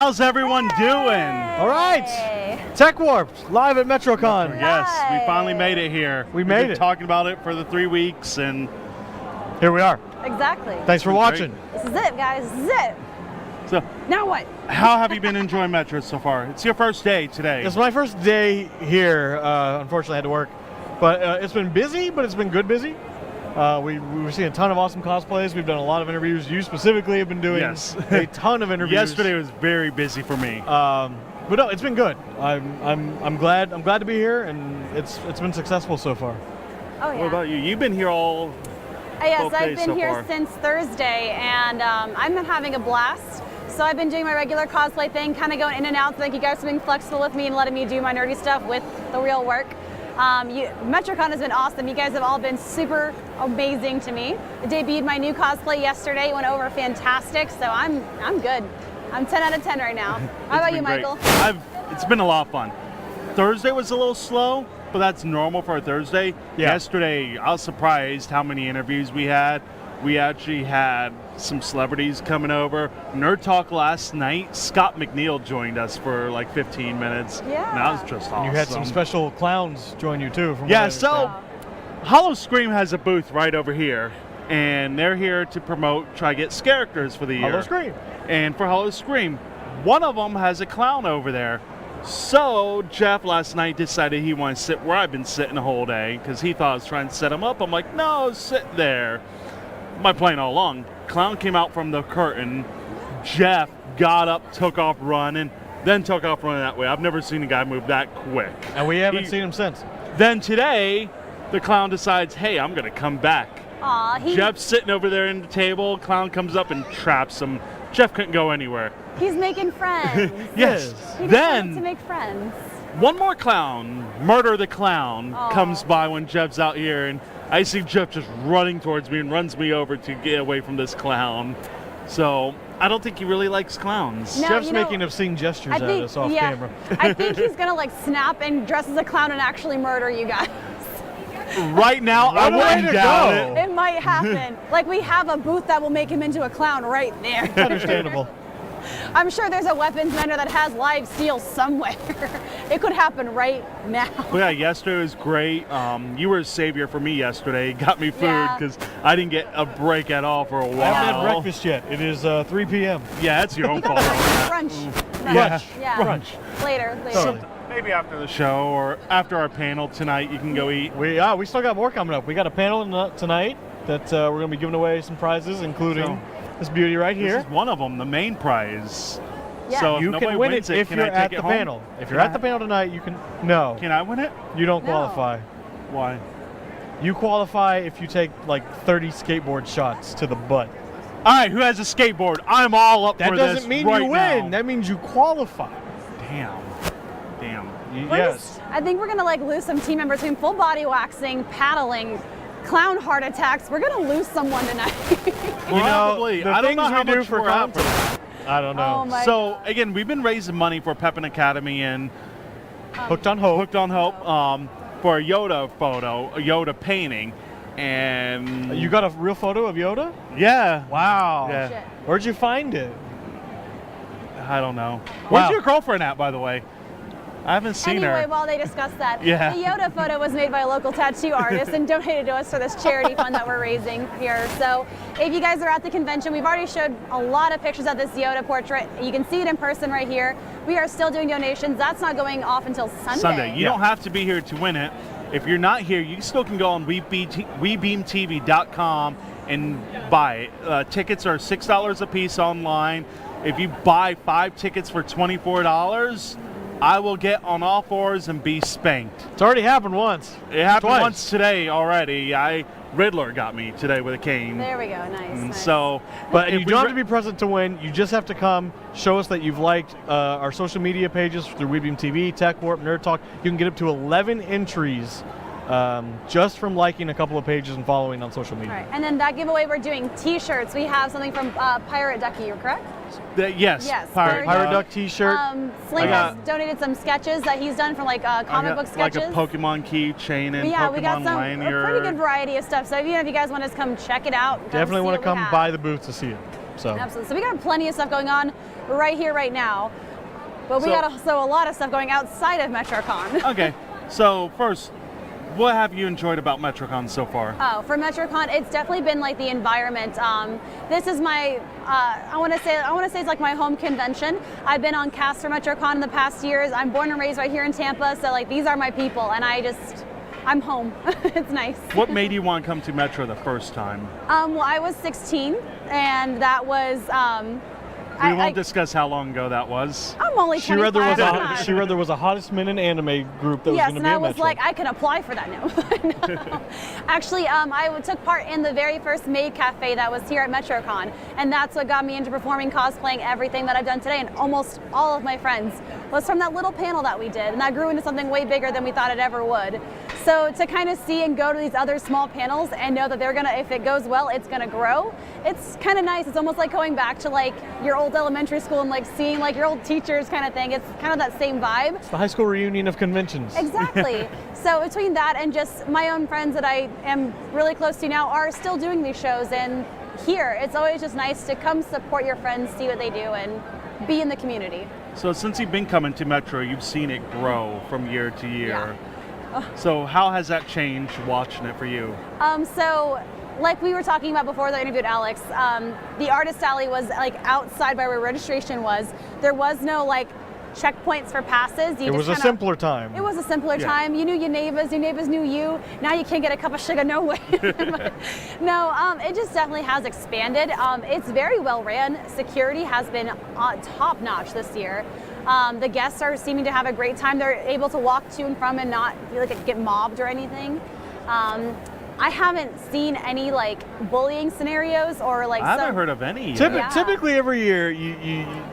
How's everyone doing? All right, Tech Warped live at MetroCon. Yes, we finally made it here. We've been made it. talking about it for the 3 weeks, and Here we are. Exactly. Thanks for been watching. This is it, guys. This is it. so Now what? how have you been enjoying Metro so far? It's your first day today. It's my first day here. Unfortunately, I had to work, but it's been busy, but it's been good busy. We were seeing a ton of awesome cosplays. We've done a lot of interviews. You specifically have been doing Yes. a ton of interviews. Yesterday was very busy for me. But no, it's been good. I'm glad to be here, and it's been successful so far. Oh yeah. What about you? You've been here all. Yes, both I've days been so here far? since Thursday, and I've been having a blast. So I've been doing my regular cosplay thing, kind of going in and out. So thank you guys for being flexible with me and letting me do my nerdy stuff with the real work. MetroCon has been awesome. You guys have all been super amazing to me. I debuted my new cosplay yesterday. It went over fantastic. So I'm good. I'm 10 out of 10 right now. How about you, Michael? It's been a lot of fun. Thursday was a little slow, but that's normal for a Thursday. Yeah. Yesterday, I was surprised how many interviews we had. We actually had some celebrities coming over. Nerd Talk last night, Scott McNeil joined us for like 15 minutes. Yeah. And that was just awesome. You had some special clowns join you too. From Yeah, what I so understand. Hollow Scream has a booth right over here, and they're here to promote Try Get characters for the year. Hollow Scream. And for Hollow Scream, one of them has a clown over there. So Jeff last night decided he wanted to sit where I've been sitting the whole day because he thought I was trying to set him up. I'm like, no, sit there. My plan all along. Clown came out from the curtain. Jeff got up, took off running, then took off running that way. I've never seen a guy move that quick. And we haven't seen him since. Then today, the clown decides, hey, I'm going to come back. Aw, Jeff's sitting over there in the table. Clown comes up and traps him. Jeff couldn't go anywhere. he's making friends. Yes. He Then decided to make friends. one more clown, Murder the Clown, Aw. comes by when Jeff's out here, and I see Jeff just running towards me and runs me over to get away from this clown. So I don't think he really likes clowns. No. Jeff's you know, making obscene gestures I at think, us off yeah, camera. I think he's gonna like snap and dress as a clown and actually murder you guys. Right now, I What a way wouldn't to doubt go. it. It might happen. Like we have a booth that will make him into a clown right there. Understandable. I'm sure there's a weapons vendor that has live steel somewhere. It could happen right now. But yeah, yesterday was great. You were a savior for me yesterday. Got me food Yeah. because I didn't get a break at all for a while. I haven't had breakfast yet. It is 3 p.m. Yeah, that's your own You fault. gotta have brunch. Yeah. Yeah. Brunch. Later. Totally. Maybe after the show or after our panel tonight, you can go eat. We still got more coming up. We got a panel tonight that we're going to be giving away some prizes, including So, this beauty right here. This is one of them, the main prize. Yeah. So if You nobody can win wins it if can you're I at take the it home? panel. If you're Can at the I- panel tonight, you can. No, Can I win it? you don't No. qualify. Why? You qualify if you take like 30 skateboard shots to the butt. All right, who has a skateboard? I'm all up That for this doesn't mean right you win. now. That means you qualify. Damn. Yes. I think we're gonna like lose some team members between full body waxing, paddling, clown heart attacks. We're gonna lose someone tonight. You know, Probably. the I don't things know how we do much for we're out for conference. I don't know. Oh my So God. again, we've been raising money for Pepin Academy and Hooked on Hope. Hooked on Hope for a Yoda photo, a Yoda painting, and You got a real photo of Yoda? yeah. Wow. Yeah. Shit. Where'd you find it? I don't know. Wow. Where's your girlfriend at, by the way? I haven't seen Anyway, her. while they discuss that, Yeah. the Yoda photo was made by a local tattoo artist and donated to us for this charity fund that we're raising here. So if you guys are at the convention, we've already showed a lot of pictures of this Yoda portrait. You can see it in person right here. We are still doing donations. That's not going off until Sunday. You don't have to be here to win it. If you're not here, you still can go on WeBeamTV.com and buy it. Tickets are $6 a piece online. If you buy 5 tickets for $24, I will get on all fours and be spanked. It's already happened once. It happened Twice. once today already. Riddler got me today with a cane. There we go. Nice. And nice. so, But if you we don't have re- to be present to win. You just have to come, show us that you've liked our social media pages through WeBeam TV, Tech Warp, Nerd Talk. You can get up to 11 entries just from liking a couple of pages and following on social media. All right. And then that giveaway, we're doing T-shirts. We have something from Pirate Ducky. You're correct? yes, Yes, Pirate, very Pirate good. Duck T-shirt. Sling I has got- donated some sketches that he's done from like I comic got book sketches. like a Pokemon keychain and But yeah, Pokemon we got some a lanyard. pretty good variety of stuff. So even if you guys want to come check it out, come Definitely see want what to we come have. by the booth to see it. So Absolutely. So we got plenty of stuff going on right here, right now. But we So- got also a lot of stuff going outside of MetroCon. Okay, so first, what have you enjoyed about MetroCon so far? Oh, for MetroCon, it's definitely been like the environment. This is my, I want to say it's like my home convention. I've been on cast for MetroCon in the past years. I'm born and raised right here in Tampa, so like these are my people, and I'm home. It's nice. What made you want to come to Metro the first time? Well, I was 16, and that was. We won't discuss how long ago that was. I'm only 25. she read I'm not- there was a hottest men in anime group that was Yes, going to and be I at was Metro. like, I can apply for that now. No. Actually, I took part in the very first Maid Cafe that was here at MetroCon, and that's what got me into performing, cosplaying, everything that I've done today, and almost all of my friends was from that little panel that we did, and that grew into something way bigger than we thought it ever would. So to kind of see and go to these other small panels and know that they're gonna, if it goes well, it's gonna grow. It's kind of nice. It's almost like going back to like your old elementary school and like seeing like your old teachers kind of thing. It's kind of that same vibe. It's the high school reunion of conventions. Exactly. So between that and just my own friends that I am really close to now are still doing these shows, and here it's always just nice to come support your friends, see what they do, and be in the community. So since you've been coming to Metro, you've seen it grow from year to year. Yeah. So how has that changed watching it for you? So like we were talking about before I interviewed Alex, the artist alley was like outside by where registration was. There was no like checkpoints for passes. It was a simpler time. It was a simpler Yeah. time. You knew your neighbors knew you. Now you can't get a cup of sugar, no way. No, it just definitely has expanded. It's very well ran. Security has been top notch this year. The guests are seeming to have a great time. They're able to walk to and from and not feel like get mobbed or anything. I haven't seen any like bullying scenarios or like. I haven't heard of any yet. Yeah. Typically, every year,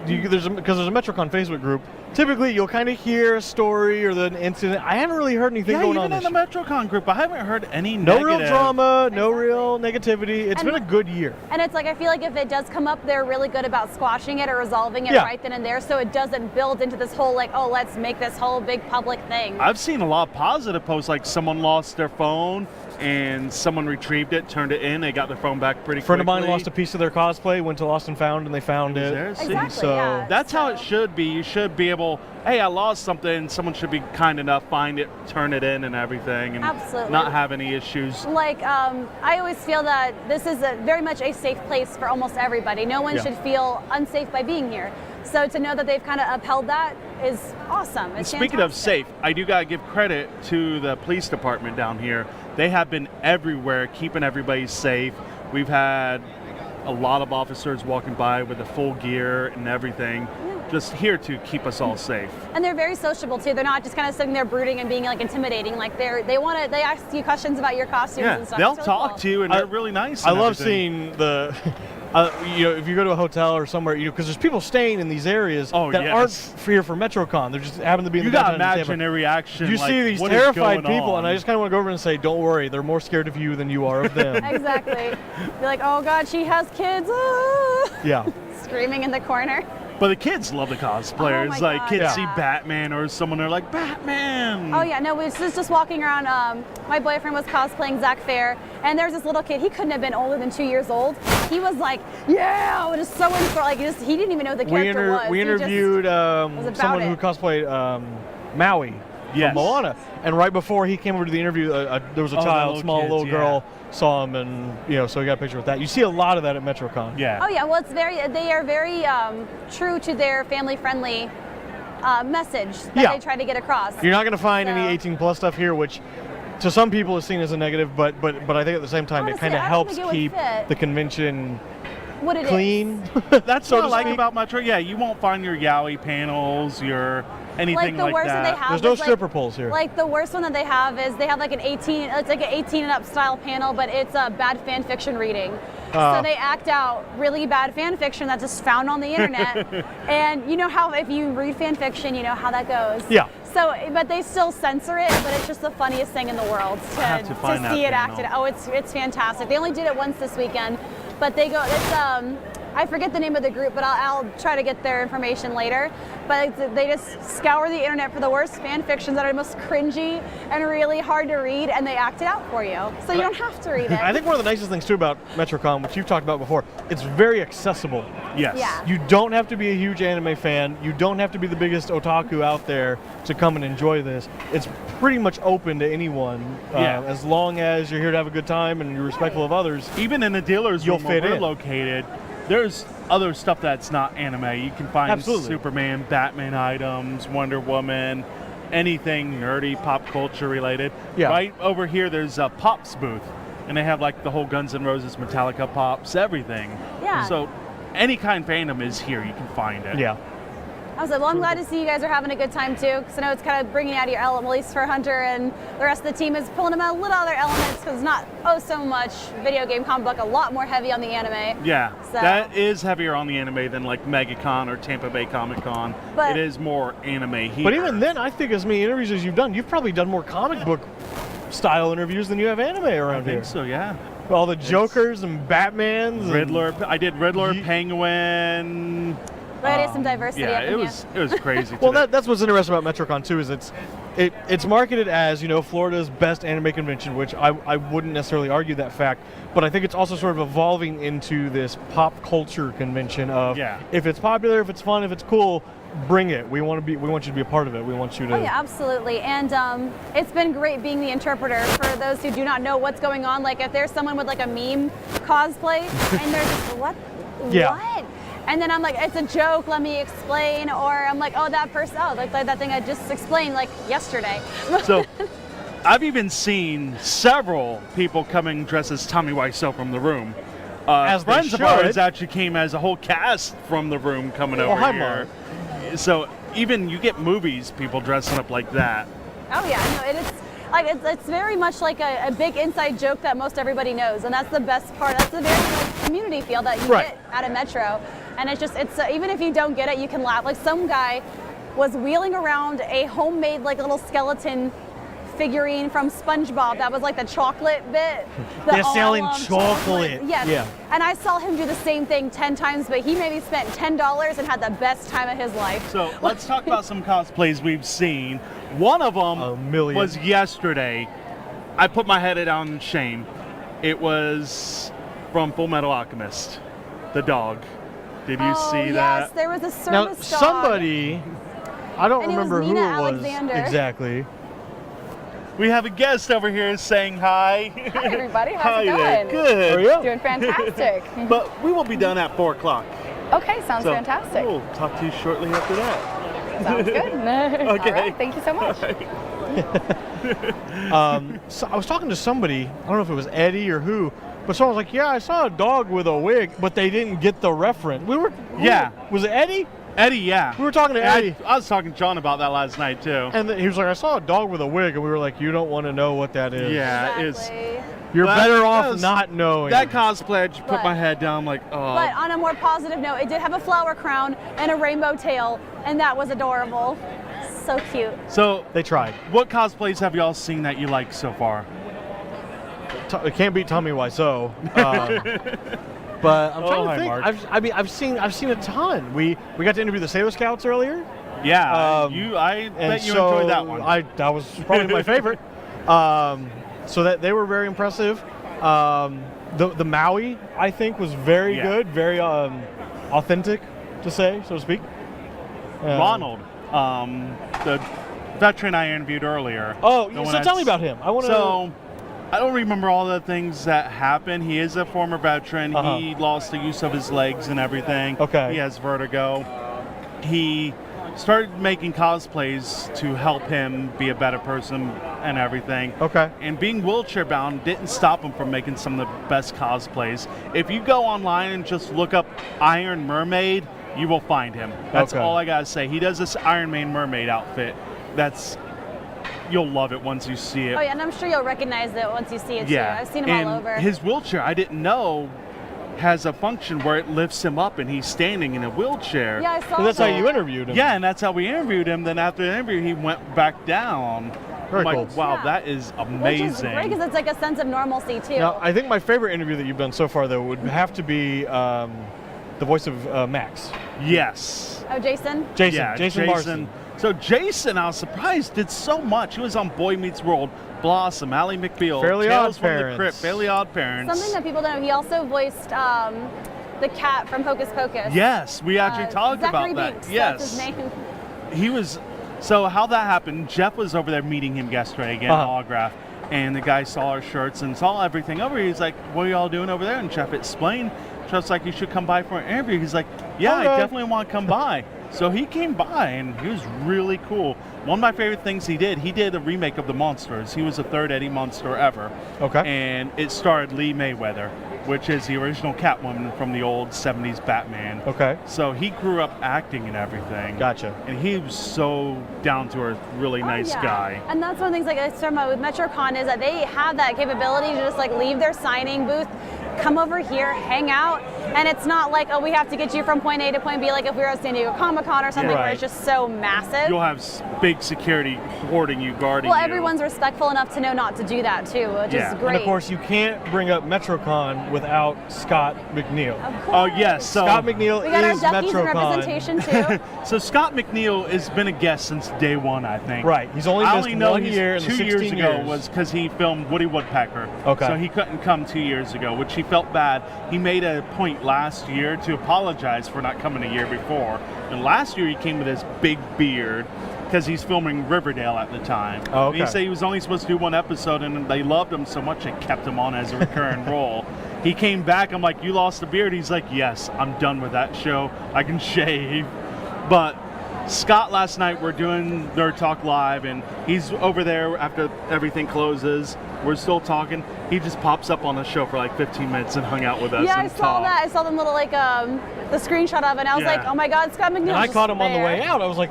because there's a MetroCon Facebook group. Typically, you'll kind of hear a story or an incident. I haven't really heard anything Yeah, going even on in this the year. MetroCon group, I haven't heard any No negative. real drama, no Exactly. real negativity. It's And been a good year. And it's like I feel like if it does come up, they're really good about squashing it or resolving it Yeah. right then and there, so it doesn't build into this whole like, oh, let's make this whole big public thing. I've seen a lot of positive posts, like someone lost their phone and someone retrieved it, turned it in, they got their phone back pretty A friend of quickly. mine lost a piece of their cosplay, went to Lost and Found, and they found it. There, see? Exactly. So yeah. That's how it So- should be. You should be able, hey, I lost something. Someone should be kind enough, find it, turn it in and everything, and Absolutely. not have any issues. Like, I always feel that this is very much a safe place for almost everybody. No one Yeah. should feel unsafe by being here. So to know that they've kind of upheld that is awesome. And It's speaking of fantastic. safe, I do gotta give credit to the police department down here. They have been everywhere, keeping everybody safe. We've had a lot of officers walking by with the full gear and everything, just here to keep us all safe. And they're very sociable too. They're not just kind of sitting there brooding and being like intimidating. Like they ask you questions about your costumes Yeah, and stuff. they'll It's really talk cool. to you, and they're really nice. I and love everything. seeing the, if you go to a hotel or somewhere, because there's people staying in these areas Oh, that yes. aren't here for MetroCon. They just happen to be in You the gotta downtown imagine Tampa. their reaction. You like, see these what is terrified going people, on? and I just kind of want to go over and say, "Don't worry, they're more scared of you than you are of them." Exactly. You're like, oh God, she has kids. Ah! Yeah. Screaming in the corner. But the kids love the cosplayers. Oh my like God, kids yeah. see Batman or someone, they're like Batman. Oh yeah, no, we was just walking around. My boyfriend was cosplaying Zack Fair, and there's this little kid. He couldn't have been older than 2 years old. He was like, yeah, just so in for like, he didn't even know who the character was. We He just- interviewed about someone who it. cosplayed Maui Yes. from Moana, and right before he came over to the interview, there was a Oh, the child, little small kids, little yeah. girl, saw him, and so he got a picture with that. You see a lot of that at MetroCon. Yeah. Oh yeah, well they are very true to their family-friendly message that Yeah. they try to get across. You're not going to find any So- 18 plus stuff here, which to some people is seen as a negative, but I think at the same time Honestly, it kind of I don't helps think it would keep fit. the convention What it is. clean. That's so what to I like speak. about Metro. Yeah, you won't find your yaoi panels, your anything Like the worst that they have. There's no is, like- stripper poles here. Like the worst one that they have is they have like an 18. It's like an 18 and up style panel, but it's a bad fan fiction reading. Oh. So they act out really bad fan fiction that's just found on the internet. And you know how if you read fan fiction, you know how that goes. Yeah. So, but they still censor it, but it's just the funniest thing in the world to have to find that see it panel. acted. Oh, it's fantastic. They only did it once this weekend, but they go. I forget the name of the group, but I'll try to get their information later. But they just scour the internet for the worst fan fictions that are most cringy and really hard to read, and they act it out for you. So you don't have to read it. I think one of the nicest things too about MetroCon, which you've talked about before, it's very accessible. Yes. Yeah. You don't have to be a huge anime fan. You don't have to be the biggest otaku out there to come and enjoy this. It's pretty much open to anyone, as long as you're here to have a good time and you're respectful of others. Even in the dealer's You'll room where fit we're in. located, there's other stuff that's not anime. You can find Absolutely. Superman, Batman items, Wonder Woman, anything nerdy, pop culture related. Yeah. Right over here, there's a Pops booth, and they have like the whole Guns N' Roses, Metallica Pops, everything. Yeah. So any kind of fandom is here. You can find it. Yeah. I was like, well, I'm glad to see you guys are having a good time too, because I know it's kind of bringing you out of your element, at least for Hunter, and the rest of the team is pulling them out a little other elements, because it's not so much video game comic book, a lot more heavy on the anime. Yeah, So- that is heavier on the anime than like MegaCon or Tampa Bay Comic Con. But- It is more anime here. But even then, I think as many interviews as you've done, you've probably done more comic book style interviews than you have anime I around here. think so, yeah. All the Jokers and Batmans. and- Riddler. I did Riddler, Ye- Penguin. But it is some diversity Yeah, up in it here. was crazy. Well, today. that's what's interesting about MetroCon too, is it's marketed as, you know, Florida's best anime convention, which I wouldn't necessarily argue that fact, but I think it's also sort of evolving into this pop culture convention of Yeah. if it's popular, if it's fun, if it's cool, bring it. We want you to be a part of it. We want you to. Oh yeah, absolutely. And it's been great being the interpreter for those who do not know what's going on. Like if there's someone with like a meme cosplay and they're just, what? Yeah. What? And then I'm like, it's a joke, let me explain. Or I'm like, oh, that person, oh, like that thing I just explained like yesterday. So I've even seen several people coming dressed as Tommy Wiseau from The Room. As they friends of ours should. actually came as a whole cast from The Room coming over hi, here. So even you get movies, people dressing up like that. Oh yeah, no, it's like it's very much like a big inside joke that most everybody knows, and that's the best part. That's the very like, community feel that you Right. get at a Metro, and it's even if you don't get it, you can laugh. Like some guy was wheeling around a homemade like little skeleton figurine from SpongeBob that was like the chocolate bit. They're selling all-alum chocolate. Yes. Yeah. And I saw him do the same thing 10 times, but he maybe spent $10 and had the best time of his life. So let's talk about some cosplays we've seen. One of A them million. was yesterday. I put my head down in shame. It was from Full Metal Alchemist, the dog. Did you Oh, see yes, that? there was a Now, service dog. somebody, I don't And it was remember who Nina it was Alexander. exactly. We have a guest over here saying hi. Hi, everybody. How's Hi it there. going? Good. How are you? Doing fantastic. But we will be done at 4 o'clock. Okay, sounds So fantastic. We'll talk to you shortly after that. Sounds good. Okay. All right, thank you so much. So I was talking to somebody, I don't know if it was Eddie or who, but someone was like, yeah, I saw a dog with a wig, but they didn't get the reference. Yeah. Was it Eddie? Eddie, yeah. We were talking to And Eddie. I was talking to John about that last night too. And he was like, I saw a dog with a wig, and we were like, you don't want to know what that is. Yeah, Exactly. You're That- better that off was- not knowing. that cosplay, I just put But- my head down, I'm like, oh. But on a more positive note, it did have a flower crown and a rainbow tail, and that was adorable. So cute. So, They tried. what cosplays have y'all seen that you like so far? It can't beat Tommy Wiseau. But I'm trying Oh, to hi, think. Mark. I've seen a ton. We got to interview the Sailor Scouts earlier. Yeah, I And bet you so enjoyed that one. that was probably my favorite. So that they were very impressive. The Maui, I think, was very Yeah. good, very authentic, to say, so to speak. Ronald, the veteran I interviewed earlier. Oh, the one so that's- tell me about him. I want to. So, I don't remember all the things that happened. He is a former veteran. Uh-huh. He lost the use of his legs and everything. Okay. He has vertigo. He started making cosplays to help him be a better person and everything. Okay. And being wheelchair bound didn't stop him from making some of the best cosplays. If you go online and just look up Iron Mermaid, you will find him. That's Okay. all I gotta say. He does this Iron Man mermaid outfit. You'll love it once you see it. Oh yeah, and I'm sure you'll recognize it once you see it Yeah, too. I've seen him and all over. his wheelchair, I didn't know, has a function where it lifts him up and he's standing in a wheelchair. yeah, I saw So that's how that. you interviewed him. Yeah, and that's how we interviewed him. Then after the interview, he went back down. Very I'm cool. like, wow, Yeah. that is Which amazing. is great because it's like a sense of normalcy too. Now, I think my favorite interview that you've done so far, though, would have to be the voice of Max. Yes. Oh, Jason? Jason. Yeah, Jason Marsden. So Jason, I was surprised, did so much. He was on Boy Meets World, Blossom, Ally McBeal, Fairly Tales Odd from Parents. the Crypt, Fairly Odd Parents. Something that people don't know, he also voiced the cat from Hocus Pocus. Yes, we actually talked Zachary about that. Binks, Yes. that's his name. He was, so how that happened, Jeff was over there meeting him yesterday, getting an autograph, and the guy saw our shirts and saw everything over here. He's like, what are y'all doing over there? And Jeff explained. Jeff's like, you should come by for an interview. He's like, yeah, I definitely want to come by. So he came by, and he was really cool. One of my favorite things he did a remake of The Monsters. He was the third Eddie Munster ever. Okay. And it starred Lee Mayweather, which is the original Catwoman from the old 70s Batman. Okay. So he grew up acting and everything. Gotcha. And he was so down to earth, really nice Oh, yeah. guy. And that's one of the things like I was talking about with MetroCon is that they have that capability to just like leave their signing booth, come over here, hang out, and it's not like, oh, we have to get you from point A to point B, like if we were at San Diego Comic-Con or something Yeah. where Right. it's just so massive. You'll have big security hoarding you, guarding Well, you. everyone's respectful enough to know not to do that too, which Yeah. is And great. And of course, you can't bring up MetroCon without Scott McNeil. Of Oh, course. yes. So, Scott McNeil We got our is duckies in MetroCon. representation too. so Scott McNeil has been a guest since day one, I think. Right. He's only I missed only know 1 he's year in the 2 years 16 ago years. was because he filmed Woody Woodpecker. Okay. So he couldn't come 2 years ago, which he felt bad. He made a point last year to apologize for not coming a year before. And last year he came with his big beard because he's filming Riverdale at the time. Oh, And he okay. said he was only supposed to do one episode, and they loved him so much they kept him on as a recurring role. He came back. I'm like, you lost the beard? He's like, yes, I'm done with that show. I can shave. But Scott last night, we're doing Nerd Talk Live, and he's over there after everything closes. We're still talking. He just pops up on the show for like 15 minutes and hung out with us. Yeah, I and saw talked. that. I saw them little like the screenshot of it, and I was Yeah. like, oh my God, Scott McNeil. And I caught him on the way out. I was like,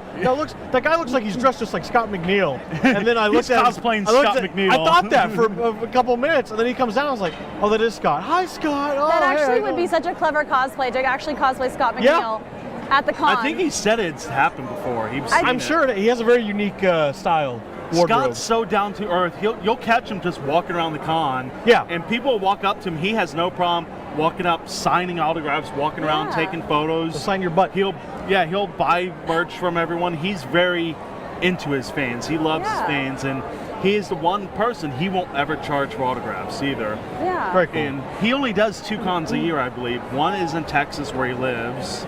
that guy looks like he's dressed just like Scott McNeil. And then I looked He's at cosplaying I looked Scott at- McNeil. I thought that for a couple minutes, and then he comes down. I was like, oh, that is Scott. Hi, Scott. Oh, That hey, actually how you would be doing? such a clever cosplay to actually cosplay Scott Yeah. McNeil at the con. I think he said it's happened before. I'm sure that he has a very unique style. Wardrobe. Scott's so down to earth. You'll catch him just walking around the con. Yeah. And people walk up to him. He has no problem walking up, signing autographs, walking around, Yeah. taking photos. He'll sign your butt. He'll buy merch from everyone. He's very into his fans. He loves his Yeah. fans, and he is the one person he won't ever charge for autographs either. Yeah. Very cool. And he only does 2 cons a year, I believe. One is in Texas where he lives,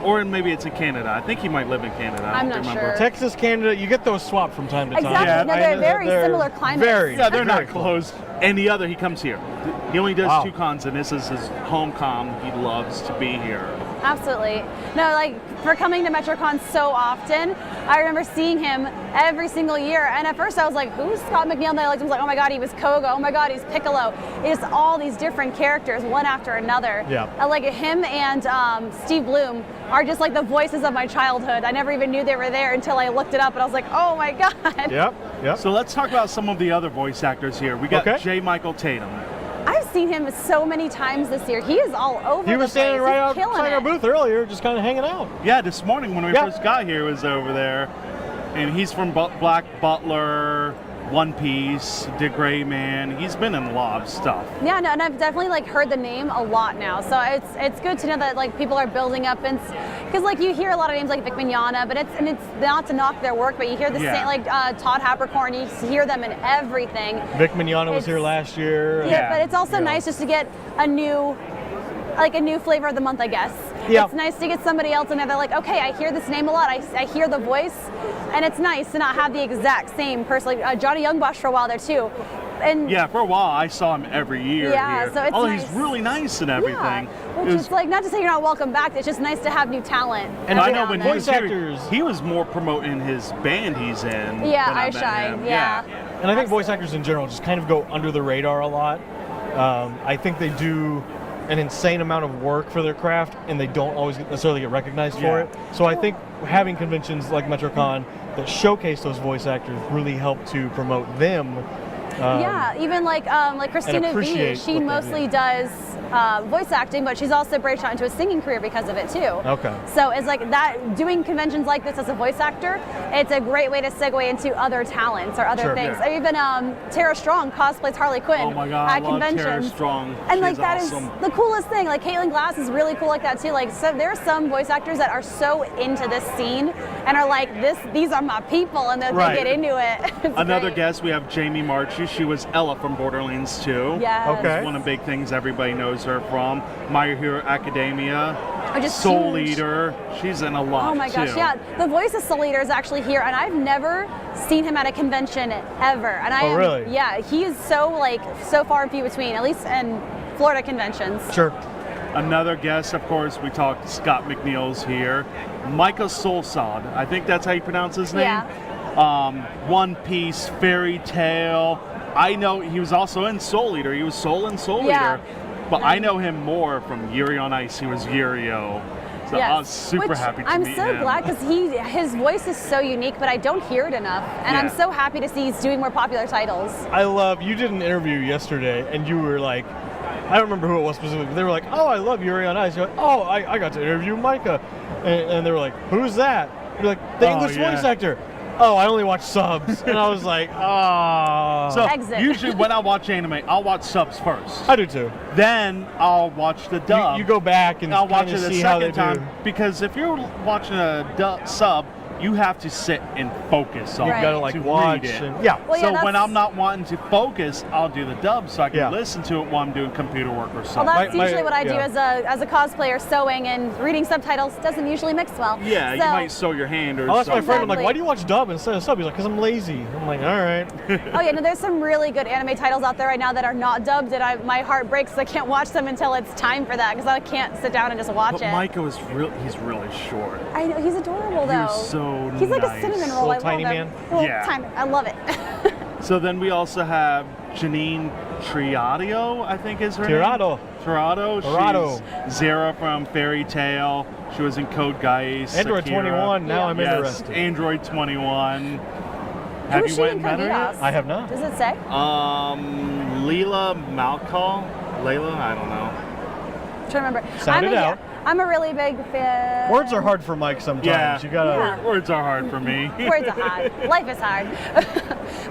or maybe it's in Canada. I think he might live in Canada. I I'm don't not remember. sure. Texas, Canada, you get those swapped from time to time. Exactly. Yeah, No, I they're know very similar climates. Very. Yeah, they're very not close. And the other, he comes here. He only does Wow. 2 cons, and this is his home con. He loves to be here. Absolutely. No, like for coming to MetroCon so often, I remember seeing him every single year. And at first I was like, who's Scott McNeil? And I was like, oh my God, he was Koga. Oh my God, he's Piccolo. It's all these different characters, one after another. Yeah. Like him and Steve Bloom are just like the voices of my childhood. I never even knew they were there until I looked it up and I was like, oh my God. Yep. So let's talk about some of the other voice actors here. We got Okay. J. Michael Tatum. I've seen him so many times this year. He is all over He was the place. standing right He's outside killing our it. booth earlier, just kind of hanging out. Yeah, this morning when we Yeah. first got here, he was over there. And he's from Black Butler, One Piece, The Gray Man. He's been in a lot of stuff. Yeah, no, and I've definitely like heard the name a lot now. So it's good to know that like people are building up, and because like you hear a lot of names like Vic Mignogna, but it's not to knock their work, but you hear the Yeah. same like Todd Habercorn. You hear them in everything. Vic Mignogna was It's- here last year. Yeah, Yeah. but it's also nice just to get a new flavor of the month, I guess. Yeah. It's nice to get somebody else in there. They're like, okay, I hear this name a lot. I hear the voice, and it's nice to not have the exact same person. Like Johnny Youngbosch for a while there too. And Yeah, for a while I saw him every year Yeah, here. so it's oh, nice. he's really nice and everything. Yeah, which It was- is like not to say you're not welcome back. It's just nice to have new talent. And I every know now when and he then. was Voice here, actors. he was more promoting his band he's in. Yeah, when I I met Shine, him. yeah. And I think voice actors in general just kind of go under the radar a lot. I think they do an insane amount of work for their craft, and they don't always necessarily get recognized for Yeah. it. So I think having conventions like MetroCon that showcase those voice actors really help to promote them. Yeah, even like Christina V. appreciate She what they mostly do. does voice acting, but she's also branched out into a singing career because of it too. Okay. So it's like that, doing conventions like this as a voice actor, it's a great way to segue into other talents or other Sure. things. Yeah. Or even Tara Strong cosplays Harley Quinn Oh my God, at I love conventions. Tara Strong. And like She's that is awesome. the coolest thing. Like Caitlin Glass is really cool like that too. Like so there are some voice actors that are so into this scene and are like, these are my people, and then Right. they get into it. It's Another great. guest, we have Jamie Marchi. She was Ella from Borderlands 2. Yes. Okay. One of the big things everybody knows her from. My Hero Academia. Oh, just Soul huge. Eater. She's in a lot Oh my gosh, too. yeah. The voice of Soul Eater is actually here, and I've never seen him at a convention ever. And I Oh, am, really? Yeah, he is so far and few between, at least in Florida conventions. Sure. Another guest, of course, we talked Scott McNeil's here. Micah Solsad. I think that's how you pronounce his name. One Piece, Fairy Tale. I know he was also in Soul Eater. He was Soul in Soul Yeah. Eater. But I know him more from Yuri on Ice. He was Yurio. So I was super Which happy to I'm meet so him. glad because his voice is so unique, but I don't hear it enough. And I'm Yeah. so happy to see he's doing more popular titles. You did an interview yesterday, and you were like, I don't remember who it was specifically, but they were like, oh, I love Yuri on Ice. You're like, oh, I got to interview Micah. And they were like, who's that? You're like, the Oh, English yeah. voice actor. Oh, I only watch subs. And I was like, oh. So Exit. usually when I watch anime, I'll watch subs first. I do too. Then I'll watch the dub. You go back and I'll watch kinda it the see how they second do. time because if you're watching a sub, you have to sit and focus on You Right. gotta like to watch. read it. And, yeah. Well, yeah, So when that's- I'm not wanting to focus, I'll do the dub so I can Yeah. listen to it while I'm doing computer work or Well, something. that's My- usually what I do yeah. as a cosplayer. Sewing and reading subtitles doesn't usually mix well. Yeah, you So- might sew your hand or I'll ask my something. friend, I'm like, Exactly. why do you watch dub instead of sub? He's like, because I'm lazy. I'm like, all right. Oh yeah, no, there's some really good anime titles out there right now that are not dubbed, and my heart breaks. I can't watch them until it's time for that because I can't sit down and just watch But it. Micah was he's really short. I know he's adorable though. He's so He's like a nice. cinnamon Little roll. I love tiny him. man? Little Yeah. tiny- I love it. So then we also have Janine Triadio, I think is her Tirado. name. Tirado. Tirado. She's Zara from Fairy Tale. She was in Code Geass. Android Akira. 21, now Yeah. I'm Yes, interested. Android 21. Who Have was you she went in and met Code her yet? Geass? I have not. Does it say? Leela Malcall? Layla? I don't know. I'm trying to remember. Sound it out. I'm a really big fan. Words are hard for Mike sometimes. Yeah. You gotta. Yeah. Words are hard for me. Words are hard. Life is hard.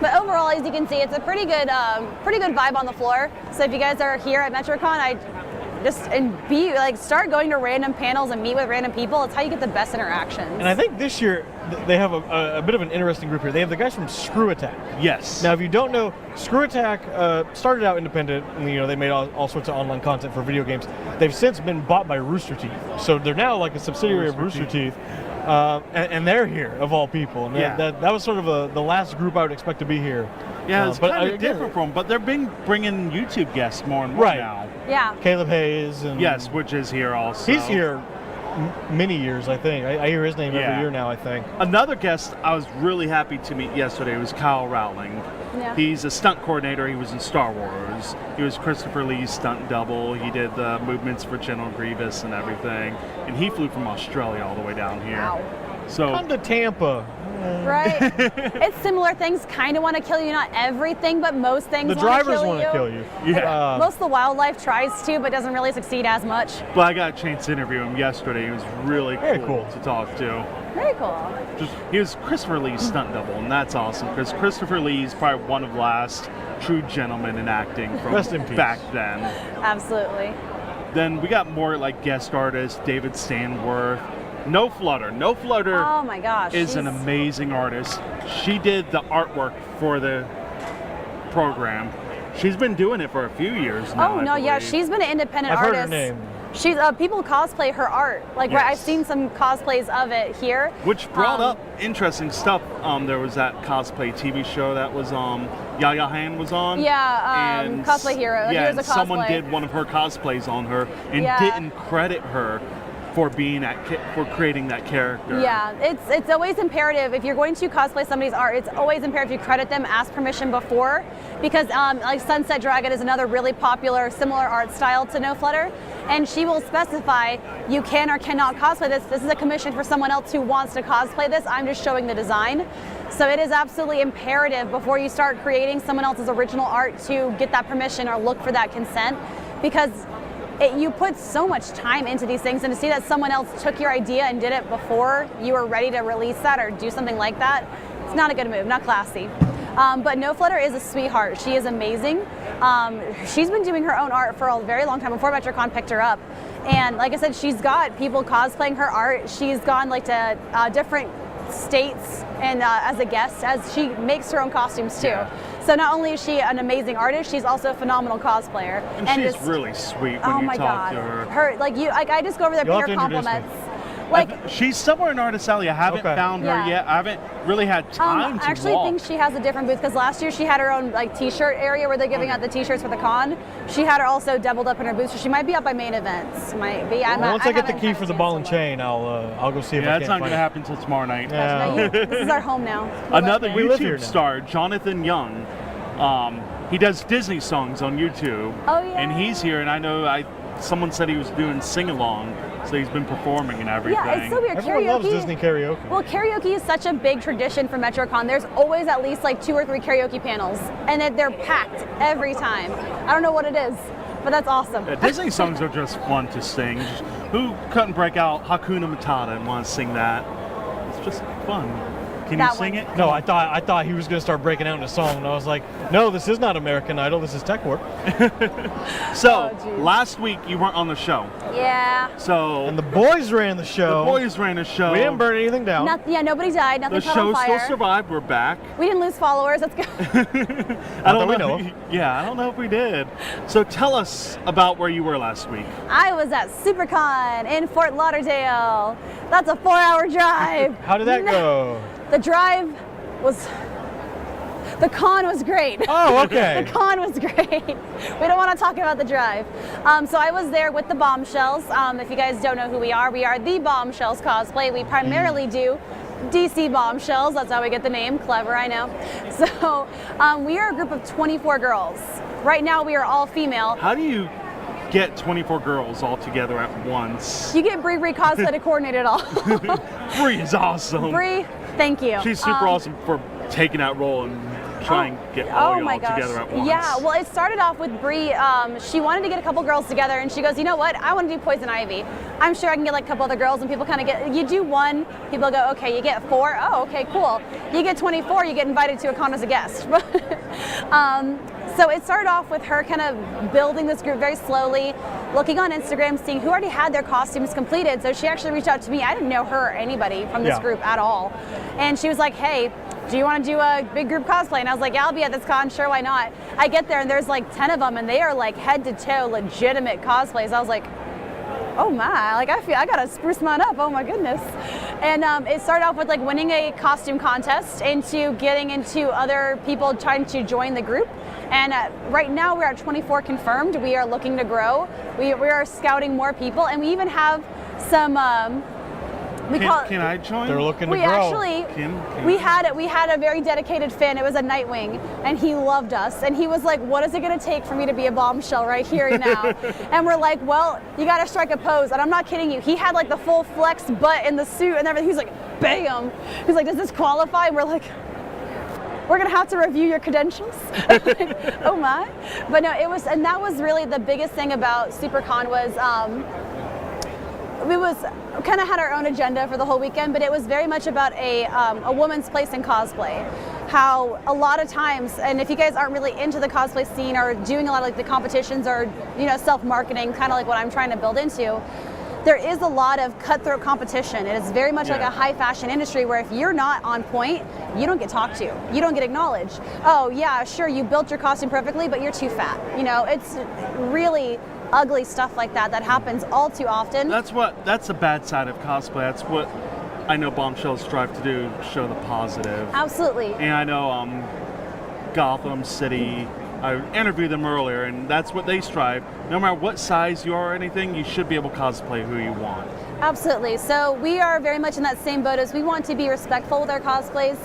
But overall, as you can see, it's a pretty good vibe on the floor. So if you guys are here at MetroCon, I just start going to random panels and meet with random people. It's how you get the best interactions. And I think this year they have a bit of an interesting group here. They have the guys from Screw Attack. Yes. Now, if you don't know, Screw Attack started out independent, and they made all sorts of online content for video games. They've since been bought by Rooster Teeth, so they're now like a subsidiary of Rooster Teeth, and they're here of all people. And Yeah. that was sort of the last group I would expect to be here. Yeah, it's but kind of again, different from, but they're bringing YouTube guests more and more Right. now. yeah. Caleb Hayes and Yes, which is here also. he's here many years, I think. I hear his name Yeah. every year now, I think. Another guest I was really happy to meet yesterday was Kyle Rowling. Yeah. He's a stunt coordinator. He was in Star Wars. He was Christopher Lee's stunt double. He did the movements for General Grievous and everything. And he flew from Australia all the way down here. Wow. So Come to Tampa. Right? It's similar things kind of want to kill you. Not everything, but most things The want to drivers kill want to kill you. Yeah. Most of the wildlife tries to, but doesn't really succeed as much. but I got a chance to interview him yesterday. He was really Very cool. to talk to. Very cool. He was Christopher Lee's stunt double, and that's awesome because Christopher Lee's probably one of the last true gentlemen in acting from Rest in peace. back then. Absolutely. Then we got more like guest artists, David Stanworth. No Flutter. No Flutter Oh my gosh. is an she's- amazing artist. She did the artwork for the program. She's been doing it for a few years now. Oh I no, yeah, believe. she's been an independent I've heard artist. her name. She's people cosplay her art. Like right, I've Yes. seen some cosplays of it here. Which brought Um, up interesting stuff. There was that cosplay TV show that was Yaya Han was on. Yeah, and Cosplay Hero. Yeah, Heroes and of someone Cosplay. did one of her cosplays on her and Yeah. didn't credit her for being for creating that character. Yeah, it's always imperative if you're going to cosplay somebody's art. It's always imperative you credit them, ask permission before, because like Sunset Dragon is another really popular similar art style to No Flutter, and she will specify you can or cannot cosplay this. This is a commission for someone else who wants to cosplay this. I'm just showing the design. So it is absolutely imperative before you start creating someone else's original art to get that permission or look for that consent, because you put so much time into these things, and to see that someone else took your idea and did it before you were ready to release that or do something like that, it's not a good move, not classy. But No Flutter is a sweetheart. She is amazing. She's been doing her own art for a very long time before MetroCon picked her up. And like I said, she's got people cosplaying her art. She's gone like to different states and as a guest, as she makes her own costumes too. Yeah. So not only is she an amazing artist, she's also a phenomenal cosplayer. And she's just, really sweet when oh you my talk God, to her. I just go over there, You'll pay have her to introduce me. compliments. Like, She's somewhere in Artist Alley. I haven't Okay. found her Yeah. yet. I haven't really had time I to actually walk. think she has a different booth because last year she had her own like t-shirt area where they're giving out the t-shirts for the con. She had her also doubled up in her booth, so she might be up by main events. Might be. Well, once I get the haven't key had for a the chance ball to and look. chain, I'll go see if Yeah, I that's can't not going find to it. happen until tomorrow night. Yeah. No, this is our home now. We Another love We it. live here YouTube now. star, Jonathan Young. He does Disney songs on YouTube. Oh, yeah. And he's here, and I know someone said he was doing sing-along, so he's been performing and everything. Yeah, it's so weird. Everyone loves Karaoke- Disney karaoke. Well, karaoke is such a big tradition for MetroCon. There's always at least like 2 or 3 karaoke panels, and they're packed every time. I don't know what it is, but that's awesome. Disney songs are just fun to sing. Who couldn't break out Hakuna Matata and want to sing that? It's just fun. Can you That sing one. it? No, I thought he was going to start breaking out in a song, and I was like, no, this is not American Idol. This is Tech Warp. So, Oh, geez. last week you weren't on the show. Yeah. So, And the boys ran the the show. boys ran a show. We didn't burn anything down. Nobody died. Nothing The caught on show fire. still survived. We're back. We didn't lose followers. That's good. I that we know of. Yeah, I don't know if we did. So tell us about where you were last week. I was at SuperCon in Fort Lauderdale. That's a 4-hour drive. How did that go? The drive was. The con was great. Oh, okay. The con was great. We don't want to talk about the drive. So I was there with the Bombshells. If you guys don't know who we are the Bombshells cosplay. We primarily do DC Bombshells. That's how we get the name. Clever, I know. So we are a group of 24 girls. Right now we are all female. How do you get 24 girls all together at once? You get Bree cosplay to coordinate it all. Bree is awesome. Bree, thank you. She's super awesome for taking that role and trying to get all y'all together at once. Yeah, well, it started off with Bree. She wanted to get a couple girls together, and she goes, you know what? I want to do Poison Ivy. I'm sure I can get like a couple other girls, and people kind of get, you do 1, people go, okay, you get 4, oh, okay, cool. You get 24, you get invited to a con as a guest. So it started off with her kind of building this group very slowly, looking on Instagram, seeing who already had their costumes completed. So she actually reached out to me. I didn't know her or anybody from this Yeah. group at all. And she was like, hey, do you want to do a big group cosplay? And I was like, yeah, I'll be at this con, sure, why not? I get there and there's like 10 of them and they are like head to toe legitimate cosplays. I was like, oh my, like I gotta spruce mine up, oh my goodness. And it started off with like winning a costume contest into getting into other people trying to join the group. And right now we're at 24 confirmed. We are looking to grow. We are scouting more people, and we even have some, Can I join? They're looking to we grow. actually Can we had a very dedicated fan. It was a Nightwing, and he loved us. And he was like, "What is it going to take for me to be a bombshell right here and now?" And we're like, "Well, you got to strike a pose." And I'm not kidding you. He had like the full flex butt in the suit and everything. He's like, "Bam!" He's like, "Does this qualify?" And we're like, we're gonna have to review your credentials. Like, oh my. But no, it was, and that was really the biggest thing about SuperCon was we was kind of had our own agenda for the whole weekend, but it was very much about a woman's place in cosplay. How a lot of times, and if you guys aren't really into the cosplay scene or doing a lot of like the competitions or self-marketing, kind of like what I'm trying to build into, there is a lot of cutthroat competition. It is very much like a high fashion industry where if you're not on point, you don't get talked to. You don't get acknowledged. Oh yeah, sure, you built your costume perfectly, but you're too fat. It's really ugly stuff like that happens all too often. That's the bad side of cosplay. That's what I know Bombshells strive to do, show the positive. Absolutely. And I know Gotham City, I interviewed them earlier, and that's what they strive. No matter what size you are or anything, you should be able to cosplay who you want. Absolutely. So we are very much in that same boat as we want to be respectful with our cosplays,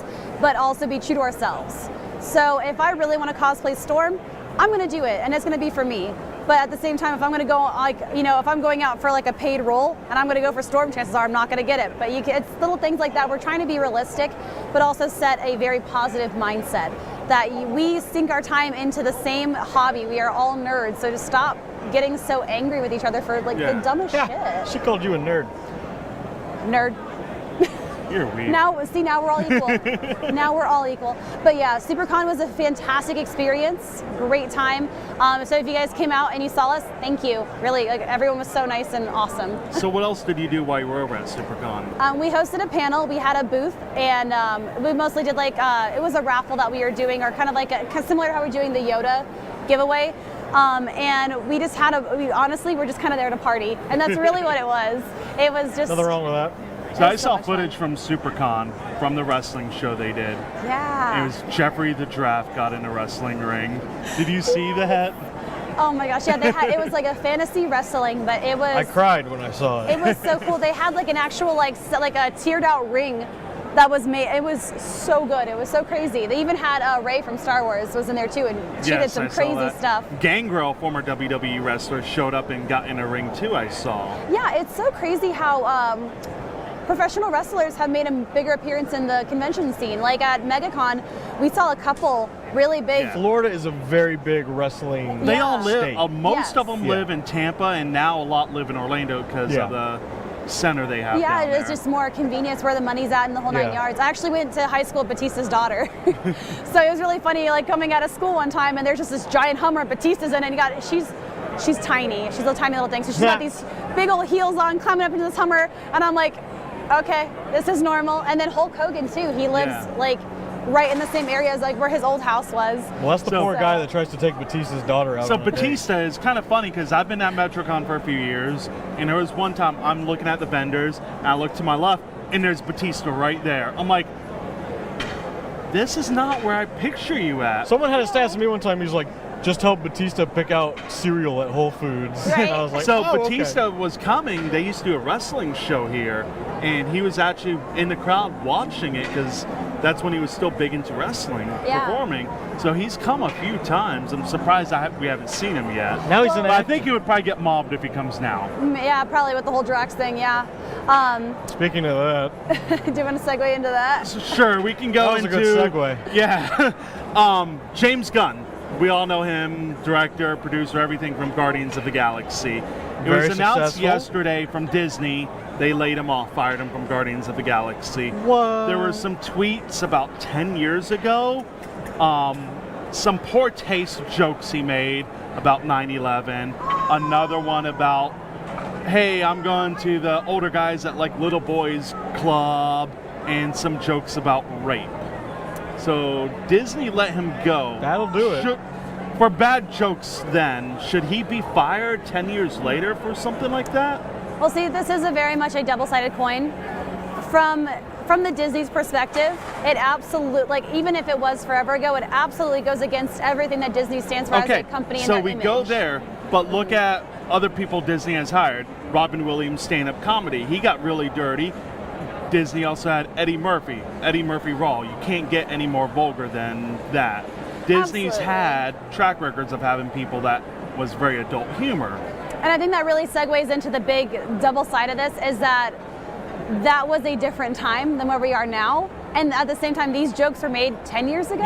but also be true to ourselves. So if I really want to cosplay Storm, I'm going to do it, and it's going to be for me. But at the same time, if I'm going to go if I'm going out for like a paid role and I'm going to go for Storm, chances are I'm not going to get it. But it's little things like that. We're trying to be realistic, but also set a very positive mindset that we sink our time into the same hobby. We are all nerds, so to stop getting so angry with each other for like Yeah. the dumbest Yeah, shit. she called you a nerd. Nerd. You're weird. Now we're all equal. Now we're all equal. But yeah, SuperCon was a fantastic experience, great time. So if you guys came out and you saw us, thank you. Really, like everyone was so nice and awesome. So what else did you do while you were over at SuperCon? We hosted a panel, we had a booth, and we mostly did like, it was a raffle that we were doing, or kind of like, similar to how we're doing the Yoda giveaway. And we just had honestly, we're just kind of there to party. And that's really what it was. It was just. Nothing wrong with that. So I was so saw much fun. footage from SuperCon from the wrestling show they did. Yeah. It was Jeffrey the Draft got in a wrestling ring. Did you see that? Oh my gosh, yeah, it was like a fantasy wrestling, but it was. I cried when I saw it. It was so cool. They had like an actual like a tiered out ring that was made. It was so good. It was so crazy. They even had Rey from Star Wars was in there too, and she did some I saw crazy that. stuff. Gangrel, former WWE wrestler, showed up and got in a ring too, I saw. Yeah, it's so crazy how professional wrestlers have made a bigger appearance in the convention scene. Like at MegaCon, we saw a couple really big. Yeah. Florida is a very big wrestling They Yeah. all live, state. most Yes. of them Yeah. live in Tampa, and now a lot live in Orlando because Yeah. of the center they have Yeah, down it was there. just more convenience where the money's at in the whole nine Yeah. yards. I actually went to high school with Batista's daughter. So it was really funny, like coming out of school one time and there's just this giant Hummer Batista's in it, and she's tiny. She's a tiny little thing. So she's got these big old heels on climbing up into this Hummer, and I'm like, okay, this is normal. And then Hulk Hogan too. He lives Yeah. like right in the same area as like where his old house was. Well, that's the So- poor guy that tries to take Batista's daughter out. So on a date. Batista is kind of funny because I've been at MetroCon for a few years, and there was one time I'm looking at the vendors, and I look to my left, and there's Batista right there. I'm like, this is not where I picture you at. Someone had a stats to me one time. He was like, "Just help Batista pick out cereal at Whole Foods." Right. And I was like, So "Oh, okay." Batista was coming. They used to do a wrestling show here, and he was actually in the crowd watching it because that's when he was still big into wrestling, Yeah. performing. So he's come a few times. I'm surprised we haven't seen him yet. Now he's an But I actor. think he would probably get mobbed if he comes now. Yeah, probably with the whole Drax thing, yeah. Speaking of that, Do you want to segue into that? So sure, we can go That was a into good segue. Yeah, James Gunn. We all know him, director, producer, everything from Guardians of the Galaxy. It Very was announced successful. yesterday from Disney. They laid him off, fired him from Guardians of the Galaxy. What? There were some tweets about 10 years ago, some poor taste jokes he made about 9/11. Another one about, hey, I'm going to the older guys at like Little Boys Club, and some jokes about rape. So Disney let him go. That'll do it. For bad jokes then, should he be fired 10 years later for something like that? Well, see, this is a very much a double-sided coin. From the Disney's perspective, it absolutely, like even if it was forever ago, it absolutely goes against everything that Disney stands for as a company and so their we image. go there, but look at other people Disney has hired. Robin Williams stand-up comedy. He got really dirty. Disney also had Eddie Murphy Raw. You can't get any more vulgar than that. Disney's Absolutely. had track records of having people that was very adult humor. And I think that really segues into the big double side of this is that was a different time than where we are now. And at the same time, these jokes were made 10 years ago.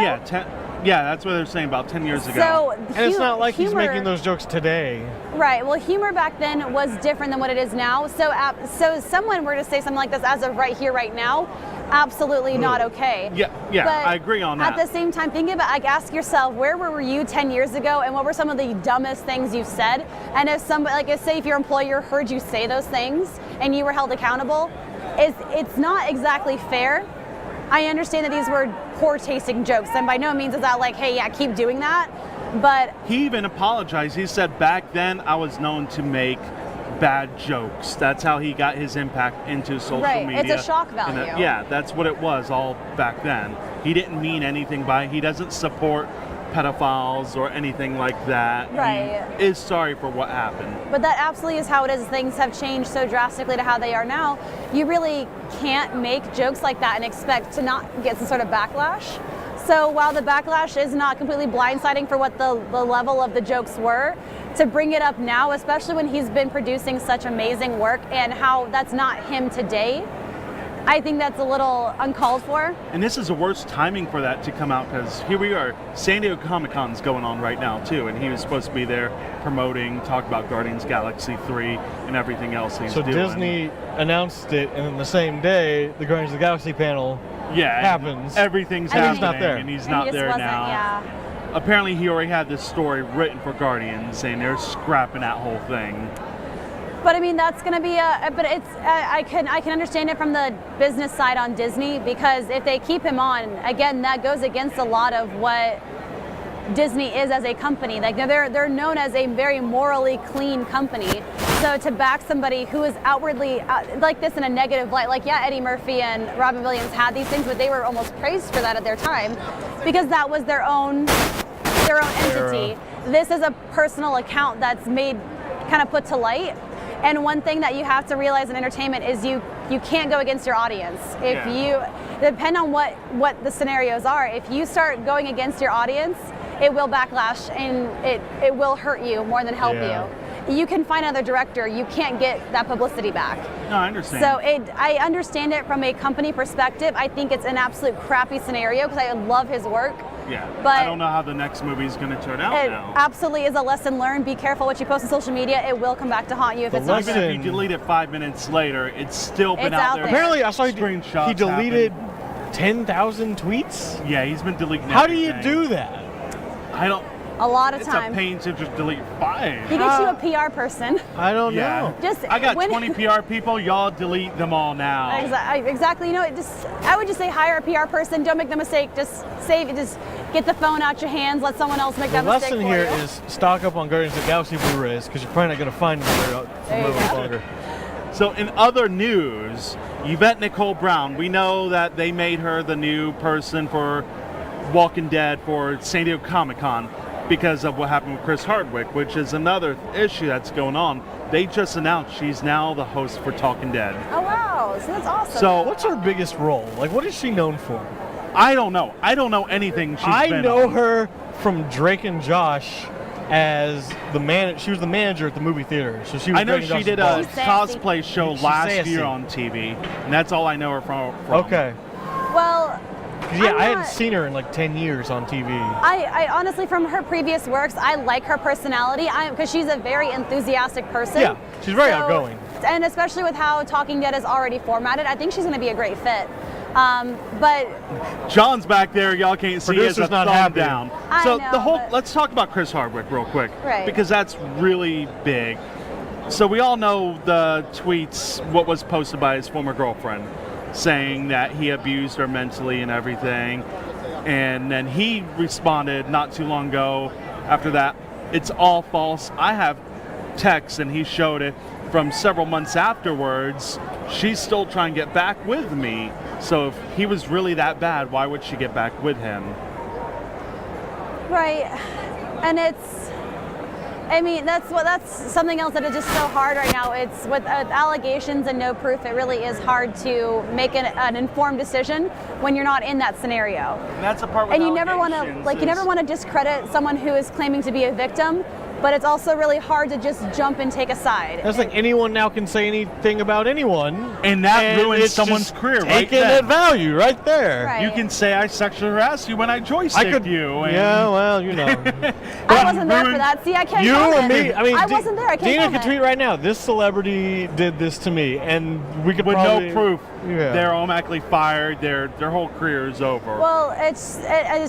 Yeah, that's what they're saying about 10 years ago. So And it's not like he's humor- making those jokes today. Right. Well, humor back then was different than what it is now. So if someone were to say something like this as of right here, right now, absolutely not okay. Yeah, But I agree on that. At the same time, think about, like, ask yourself, where were you 10 years ago, and what were some of the dumbest things you've said? And if somebody, like, say, if your employer heard you say those things and you were held accountable, it's not exactly fair. I understand that these were poor tasting jokes, and by no means is that like, hey, yeah, keep doing that. But He even apologized. He said, back then I was known to make bad jokes. That's how he got his impact into social Right, media. it's a shock And value. yeah, that's what it was all back then. He didn't mean anything by it. He doesn't support pedophiles or anything like that. Right. He is sorry for what happened. But that absolutely is how it is. Things have changed so drastically to how they are now. You really can't make jokes like that and expect to not get some sort of backlash. So while the backlash is not completely blindsiding for what the level of the jokes were, to bring it up now, especially when he's been producing such amazing work and how that's not him today, I think that's a little uncalled for. And this is the worst timing for that to come out because here we are, San Diego Comic-Con's going on right now too, and he was supposed to be there promoting, talk about Guardians Galaxy 3 and everything else he's So doing. Disney announced it, and then the same day, the Guardians of the Galaxy panel happens. Everything's And happening, he's not there. and he's And not he just there wasn't, now. yeah. Apparently, he already had this story written for Guardians, and they're scrapping that whole thing. But I mean, that's going to be but it's, I can understand it from the business side on Disney, because if they keep him on, again, that goes against a lot of what Disney is as a company. Like they're known as a very morally clean company. So to back somebody who is outwardly like this in a negative light, like yeah, Eddie Murphy and Robin Williams had these things, but they were almost praised for that at their time, because that was their own entity. This is a personal account that's made, kind of put to light. And one thing that you have to realize in entertainment is you can't go against your audience. If you depend on what the scenarios are, if you start going against your audience, it will backlash and it will hurt you more than help you. You can find another director, you can't get that publicity back. No, I understand. So I understand it from a company perspective. I think it's an absolute crappy scenario because I love his work. Yeah, but I don't know how the next movie is going to turn out it now. absolutely is a lesson learned. Be careful what you post on social media. It will come back to haunt you if it's not Even good. if you delete it 5 minutes later, it's still been It's out out there. there. Apparently, I saw Screenshots he deleted happen. 10,000 tweets. Yeah, he's been deleting How do you everything. do that? I don't. A lot of It's time. a pain to just delete 5. He gets you a PR person. I don't Yeah. know. Just I got when- 20 PR people. Y'all delete them all now. Exactly. You know, I would just say hire a PR person. Don't make the mistake. Just get the phone out your hands. Let someone else make The that mistake lesson for here you. is stock up on Guardians of the Galaxy Blu-rays because you're probably not going to find them for There you much go. longer. So in other news, Yvette Nicole Brown, we know that they made her the new person for Walking Dead for San Diego Comic-Con because of what happened with Chris Hardwick, which is another issue that's going on. They just announced she's now the host for Talking Dead. Oh wow, so that's awesome. So What's her biggest role? Like, what is she known for? I don't know. I don't know anything she's I been know on. her from Drake and Josh as she was the manager at the movie theater. So she was I know Drake and she Josh's did a boss. She's sassy. cosplay show She's last sassy. year on TV, and that's all I know her from. Okay. well, 'Cause, yeah, I'm I hadn't not- seen her in like 10 years on TV. I honestly, from her previous works, I like her personality because she's a very enthusiastic person. Yeah, she's very outgoing. And especially with how Talking Dead is already formatted, I think she's going to be a great fit. But John's back there. Y'all can't see. He has Producer's a not thumb happy. down. I So know, the whole. but- Let's talk about Chris Hardwick real quick, Right. because that's really big. So we all know the tweets, what was posted by his former girlfriend, saying that he abused her mentally and everything, and then he responded not too long ago. After that, it's all false. I have texts, and he showed it from several months afterwards. She's still trying to get back with me. So if he was really that bad, why would she get back with him? right, and I mean, that's something else that is just so hard right now. It's with allegations and no proof. It really is hard to make an informed decision when you're not in that scenario. And that's a part with And you never want to, allegations you never is- want to discredit someone who is claiming to be a victim. But it's also really hard to just jump and take a side. That's like anyone now can say anything about anyone. And that ruins it's someone's just career right taken then. at value right there. Right. You can say I sexually harassed you when I joysticked you. And Yeah, well, you know. I wasn't there for ruined- that. See, I can't You or comment. me? I mean, wasn't there. I can't Dina comment. can tweet right now. This celebrity did this to me, and we could with probably no proof, Yeah. they're automatically fired. Their whole career is over. Well, it's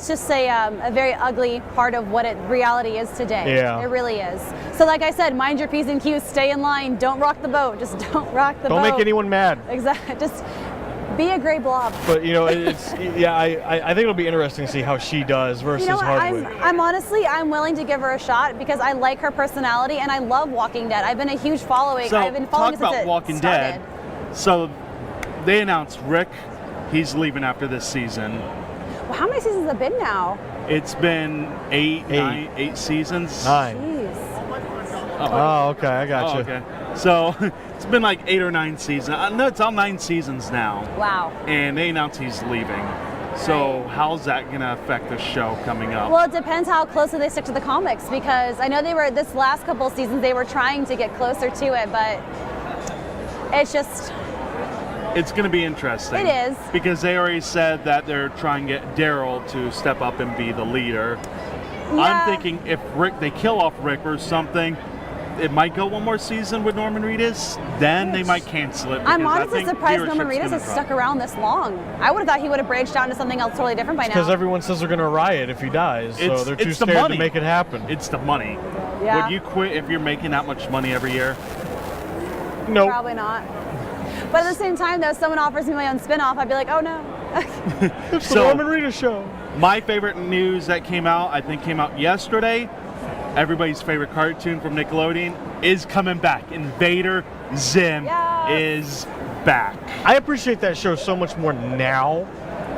just a very ugly part of what reality is today. Yeah. It really is. So like I said, mind your P's and Q's, stay in line, don't rock the boat. Just don't rock the boat. Don't make anyone mad. Exactly. Just be a gray blob. But you know, it's yeah. I think it'll be interesting to see how she does versus You know what? Hardwick. I'm honestly, I'm willing to give her a shot because I like her personality and I love Walking Dead. I've been a huge following. So I've been following talk it since about it Walking started. Dead. So they announced Rick. He's leaving after this season. Well, how many seasons have been now? It's been eight seasons. 9. Jeez. Oh, okay, I got Oh, you. okay. So it's been like 8 or 9 seasons. No, it's on 9 seasons now. Wow. And they announced he's leaving. So how's that going to affect the show coming up? Well, it depends how closely they stick to the comics because I know they were, this last couple seasons, they were trying to get closer to it, but it's just, It's going to be interesting. It is. Because they already said that they're trying to get Daryl to step up and be the leader. Yeah. I'm thinking if they kill off Rick or something, it might go one more season with Norman Reedus. Then they might cancel it. I'm because I honestly think surprised Norman viewership's Reedus gonna has drop. stuck around this long. I would have thought he would have branched out into something else totally different by Because now. everyone says they're going to riot if he dies, so It's- they're too it's the scared money. to make it happen. It's the money. Yeah. Would you quit if you're making that much money every year? Nope. Probably not. But at the same time, though, if someone offers me my own spin-off, I'd be like, oh no. It's the So- Norman Reedus show. My favorite news that came out, I think came out yesterday, everybody's favorite cartoon from Nickelodeon is coming back. Invader Zim Yes. is back. I appreciate that show so much more now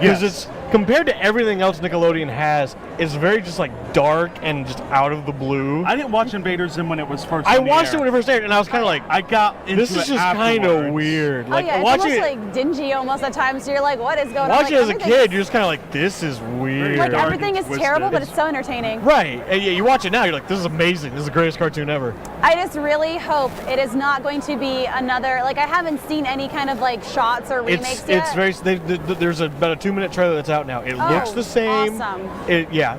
because Yes. it's compared to everything else Nickelodeon has, it's very just like dark and just out of the blue. I didn't watch Invader Zim when it was first I on the watched it air. when it first aired, and I was kind of like, I got into this is it just kind of afterwards. weird. Oh Like yeah, it's watching almost it, like dingy almost at times. So you're like, what is going on? watching Like, it as a everything's- kid, you're just kind of like, this is weird. like dark everything and is terrible, twisted. but it's so entertaining. Right. And yeah, you watch it now, you're like, this is amazing. This is the greatest cartoon ever. I just really hope it is not going to be another. Like I haven't seen any kind of like shots or remakes It's yet. very. There's about a 2-minute trailer that's out now. It Oh, looks the same. awesome.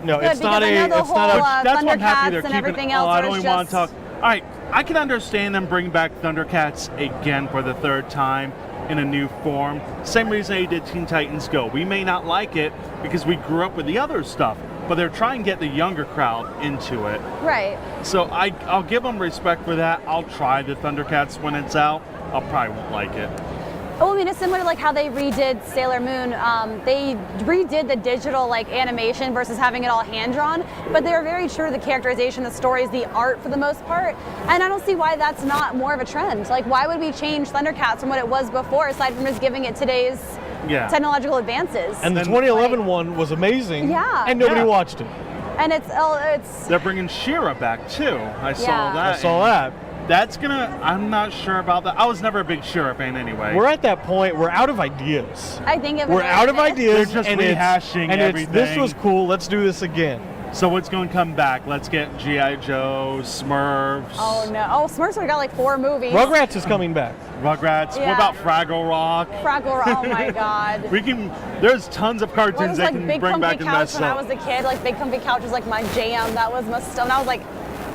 No, Good, it's not because I know the It's not whole, a. That's why I'm happy Thundercats they're and keeping. everything Oh, else I are don't even want to just- talk. All right, I can understand them bring back Thundercats again for the third time in a new form. Same reason they did Teen Titans Go. We may not like it because we grew up with the other stuff, but they're trying to get the younger crowd into it. Right. So I'll give them respect for that. I'll try the Thundercats when it's out. I probably won't like it. Oh, I mean, it's similar to like how they redid Sailor Moon. They redid the digital like animation versus having it all hand drawn, but they are very true to the characterization, the stories, the art for the most part. And I don't see why that's not more of a trend. Like, why would we change Thundercats from what it was before, aside from just giving it today's Yeah. technological advances? And the Then- 2011 one was amazing. Yeah. And nobody Yeah. watched it. And it's They're bringing She-Ra back too. I saw Yeah. that. I saw that. That's gonna. I'm not sure about that. I was never a big She-Ra fan anyway. We're at that point. We're out of ideas. I think it We're out of ideas. They're just and rehashing and everything. This was cool. Let's do this again. So what's going to come back? Let's get G.I. Joe, Smurfs, Oh no! Oh, Smurfs would got like 4 movies. Rugrats is coming back. Rugrats. Yeah. What about Fraggle Rock? Fraggle. Oh my God. We can. There's tons of What cartoons was they like can Big bring Comfy back and Couch mess when I up. was a kid? Like Big Comfy Couch was like my jam. That was my stuff. And I was like,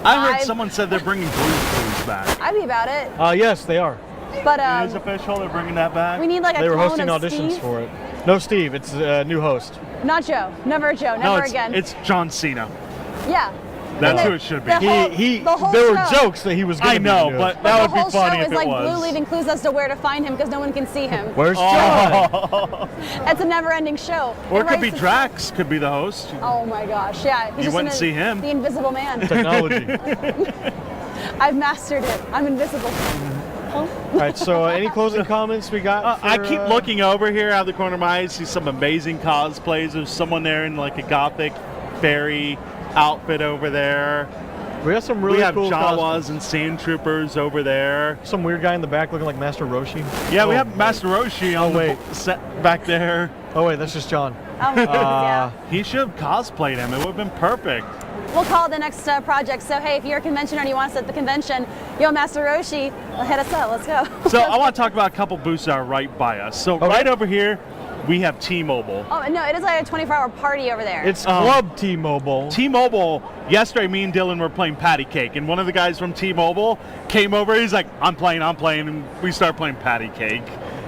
I heard five. someone said they're bringing Blue's Clues back. I'd be about it. Yes, they are. But It is official. They're bringing that back. we need like a They were clone hosting of auditions Steve. for it. No, Steve. It's a new host. Not Joe. Never Joe. no, Never it's, again. it's John Cena. Yeah. That's And who it should be. the whole- the whole There were show- jokes that he was going I to be know, new. but But that the would be whole funny show if is it like was. Blue leaving clues as to where to find him because no one can see him. Where's John? It's a never-ending show. Or it could Everybody be sits- Drax. Could be the host. Oh my gosh! Yeah. He's You just wouldn't in see him. The Invisible Man. Technology. I've mastered it. I'm invisible. All right. So, any closing comments we got? I for, keep looking over here out of the corner of my eye, see some amazing cosplays. There's someone there in like a gothic fairy outfit over there. We got some really we have cool Jawas and sand troopers over there. Some weird guy in the back looking like Master Roshi. Yeah, we Oh, have Master Roshi on wait. the set back there. Oh wait, that's just John. Yeah. He should have cosplayed him. It would have been perfect. We'll call it the next project. So hey, if you're a convention or you want us at the convention, yo, Master Roshi, hit us up. Let's go. So I want to talk about a couple booths that are right by us. So right over here, we have T-Mobile. Oh no, it is like a 24-hour party over there. It's Club T-Mobile. T-Mobile, yesterday me and Dylan were playing patty cake, and one of the guys from T-Mobile came over, he's like, I'm playing, and we started playing patty cake.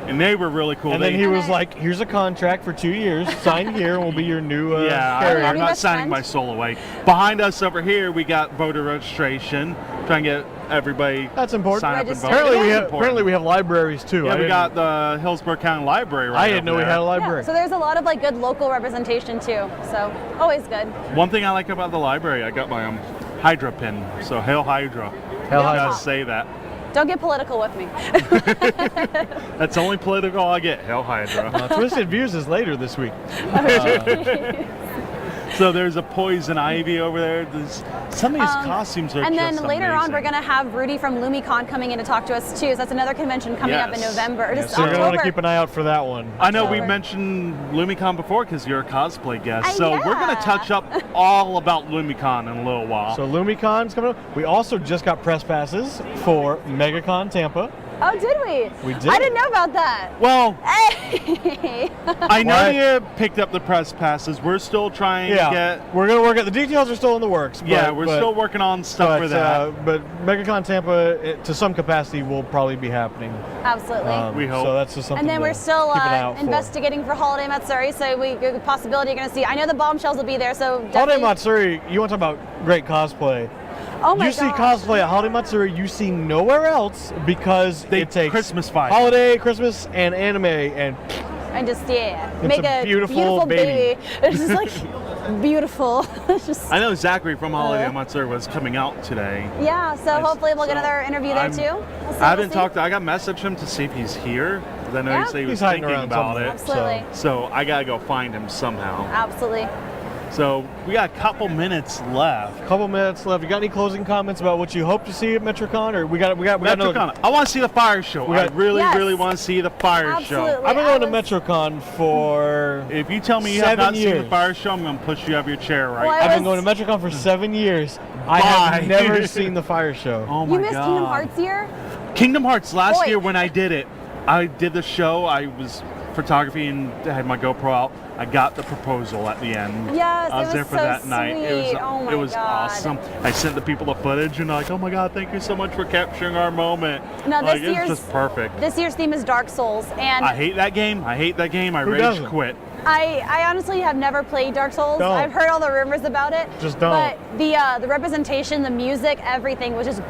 And they were really cool. and then They- he was like, "Here's a contract for 2 years. Sign here, and we'll be your new yeah, carrier." I'm Your not best signing friend? my soul away. Behind us over here, we got voter registration, trying to get everybody That's important. sign up and Register. vote. Apparently, Yeah. we have Important. apparently we have libraries too. Yeah, I we didn't- got the Hillsborough County Library right I didn't know over we there. had a yeah, library. so there's a lot of like good local representation too. So always good. One thing I like about the library, I got my Hydra pin. So Hail Hydra. Hell, Yeah. I I- gotta say that. Don't get political with me. That's the only political I get. Hail Hydra. Twisted Views is later this week. So there's a poison ivy over there. There's, some of these costumes are And just then later on, amazing. we're going to have Rudy from LumiCon coming in to talk to us too. So that's another convention coming up in Yes. November. Or just So you're gonna want to October. keep an eye out for that one. I know we October. mentioned LumiCon before because you're a cosplay guest. So Yeah. we're going to touch up all about LumiCon in a little while. So LumiCon's coming up. We also just got press passes for MegaCon Tampa. Oh, did we? We did. I didn't know about that. Well, Hey. I know What? you picked up the press passes. We're still trying to Yeah, get. we're gonna work at the details are still in the works. Yeah, but- we're but- still working on stuff for that. But MegaCon Tampa, to some capacity, will probably be happening. Absolutely. We hope. So that's just something. And then we're to still keep an eye out for. investigating for Holiday Matsuri, so we the possibility you're going to see. I know the bombshells will be there, so Holiday definitely. Matsuri, you want to talk about great cosplay? Oh my You see gosh. cosplay at Holiday Matsuri, you see nowhere else because They it takes Christmas vibe. holiday, Christmas, and anime, and And just It's make a a beautiful baby. It's just like beautiful. It's just I know Zachary from Holiday Matsuri was coming out today. yeah. So hopefully we'll get So another interview there I'm- too. We'll see, I haven't we'll see. talked. I got messaged him to see if he's here. 'Cause I know Yeah. he said he was he's hiding thinking around about somewhere. it. Absolutely. So I gotta go find him somehow. Absolutely. So we got a couple minutes left. a couple minutes left. You got any closing comments about what you hope to see at MetroCon, or we got another. MetroCon. I want to see the fire show. We I got- really, Yes. really want to see the fire show. Absolutely. I've been I going to was- MetroCon for. If you tell me you have 7 not seen years. the fire show, I'm gonna push you out of your chair right Well, now. I I've been was- going to MetroCon for 7 years. I Bye. have never seen the fire show. Oh my You missed god. Kingdom Hearts year? Kingdom Hearts last Boy. year when I did it. I did the show. I was photography and had my GoPro out. I got the proposal at the end. Yes, I was it there was for so that night. It was sweet. Oh my it was God. awesome. I sent the people the footage and like, oh my god, thank you so much for capturing our moment. No, like, this it's year's just perfect. This year's theme is Dark Souls, and I hate that game. I hate that game. I Who rage doesn't? quit. I honestly have never played Dark Souls. Don't. I've heard all the rumors about it. Just don't. But the representation, the music, everything was just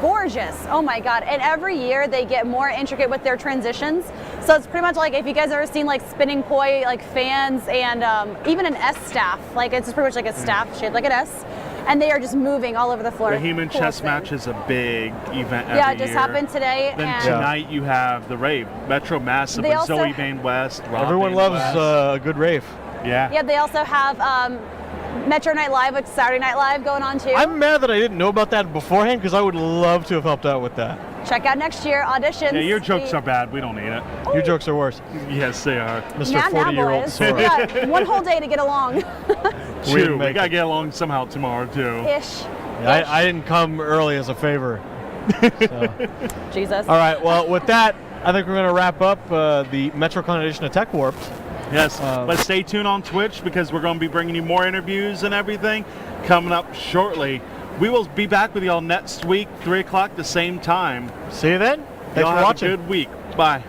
gorgeous. Oh my god! And every year they get more intricate with their transitions. So it's pretty much like if you guys ever seen like spinning koi like fans and even an S staff. Like it's just pretty much like a staff shaped like an S, and they are just moving all over the floor. The He-Man Coolest chess thing. match is a big event every Yeah, it just year. happened today. Then and tonight you have the rave, Metro Massive They with also- Zoe Bane West. Rob Everyone Bane loves West. a good rave. Yeah. yeah, they also have Metro Night Live with Saturday Night Live going on too. I'm mad that I didn't know about that beforehand because I would love to have helped out with that. Check out next year auditions. Yeah, your jokes We- are bad. We don't need it. Your jokes are worse, Yes, they are. Mr. Nah, 40-year-old boys. Sora. We got one whole day to get along. True. We make gotta it. get along somehow tomorrow too. Ish. I didn't come early as a favor. Jesus. All right, well, with that, I think we're going to wrap up the MetroCon edition of Tech Warped. Yes, Um, but stay tuned on Twitch because we're going to be bringing you more interviews and everything coming up shortly. We will be back with y'all next week, 3 o'clock, the same time. See you then. Thanks Y'all for have watching. a good week. Bye.